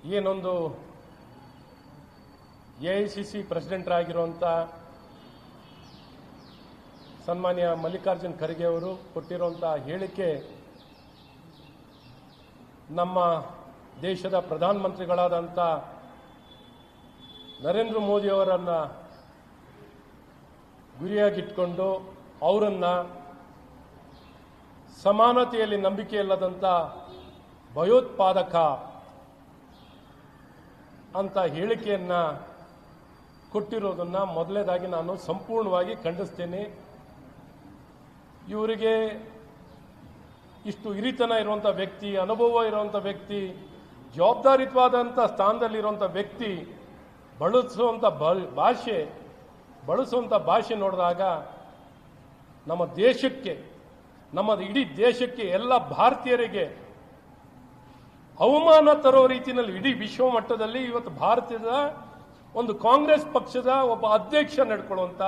ಏನೊಂದು AICC president ಆಗಿರುವಂಥ ಸನ್ಮಾನ್ಯ ಮಲ್ಲಿಕಾರ್ಜುನ್ ಖರ್ಗೆ ಅವರು ಕೊಟ್ಟಿರುವಂಥ ಹೇಳಿಕೆ ನಮ್ಮ ದೇಶದ ಪ್ರಧಾನಮಂತ್ರಿಗಳಾದಂಥ ನರೇಂದ್ರ ಮೋದಿ ಅವರನ್ನು ಗುರಿಯಾಗಿಟ್ಕೊಂಡು ಅವರನ್ನು ಸಮಾನತೆಯಲ್ಲಿ ನಂಬಿಕೆ ಇಲ್ಲದಂಥ ಭಯೋತ್ಪಾದಕ ಅಂತ ಹೇಳಿಕೆಯನ್ನು ಕೊಟ್ಟಿರೋದನ್ನ ಮೊದಲನೇದಾಗಿ ನಾನು ಸಂಪೂರ್ಣವಾಗಿ ಖಂಡಿಸ್ತೇನೆ. ಇವರಿಗೆ ಇಷ್ಟು ಹಿರಿತನ ಇರುವಂಥ ವ್ಯಕ್ತಿ, ಅನುಭವ ಇರುವಂಥ ವ್ಯಕ್ತಿ, ಜವಾಬ್ದಾರಿಯುತವಾದಂಥ ಸ್ಥಾನದಲ್ಲಿರುವಂಥ ವ್ಯಕ್ತಿ ಬಳಸುವಂಥ ಭಾಷೆ ನೋಡಿದಾಗ ನಮ್ಮ ದೇಶಕ್ಕೆ, ನಮ್ಮ ಇಡೀ ದೇಶಕ್ಕೆ, ಎಲ್ಲ ಭಾರತೀಯರಿಗೆ ಅವಮಾನ ತರೋ ರೀತಿಯಲ್ಲಿ ಇಡೀ ವಿಶ್ವ ಮಟ್ಟದಲ್ಲಿ ಇವತ್ತು ಭಾರತದ ಒಂದು ಕಾಂಗ್ರೆಸ್ ಪಕ್ಷದ ಒಬ್ಬ ಅಧ್ಯಕ್ಷ ನಡ್ಕೊಳ್ಳುವಂಥ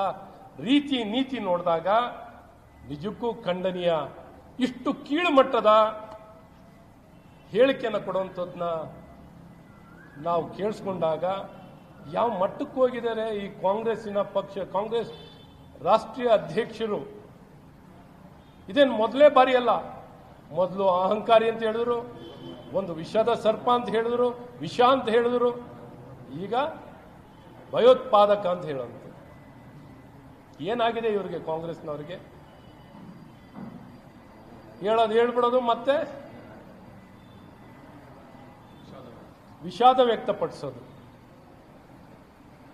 ರೀತಿ ನೀತಿ ನೋಡಿದಾಗ ನಿಜಕ್ಕೂ ಖಂಡನೀಯ. ಇಷ್ಟು ಕೀಳುಮಟ್ಟದ ಹೇಳಿಕೆಯನ್ನು ಕೊಡುವಂಥದ್ದನ್ನ ನಾವು ಕೇಳಿಸ್ಕೊಂಡಾಗ ಯಾವ ಮಟ್ಟಕ್ಕೆ ಹೋಗಿದ್ದಾರೆ ಈ ಕಾಂಗ್ರೆಸ್ಸಿನ ಪಕ್ಷ, ಕಾಂಗ್ರೆಸ್ ರಾಷ್ಟ್ರೀಯ ಅಧ್ಯಕ್ಷರು. ಇದೇನು ಮೊದಲೇ ಬಾರಿ ಅಲ್ಲ. ಮೊದಲು ಅಹಂಕಾರಿ ಅಂತ ಹೇಳಿದ್ರು, ಒಂದು ವಿಷದ ಸರ್ಪ ಅಂತ ಹೇಳಿದ್ರು, ವಿಷ ಅಂತ ಹೇಳಿದ್ರು, ಈಗ ಭಯೋತ್ಪಾದಕ ಅಂತ ಹೇಳುವಂತ. ಏನಾಗಿದೆ ಇವರಿಗೆ, ಕಾಂಗ್ರೆಸ್ನವರಿಗೆ? ಹೇಳೋದು ಹೇಳ್ಬಿಡೋದು, ಮತ್ತೆ ವಿಷಾದ ವ್ಯಕ್ತಪಡಿಸೋದು.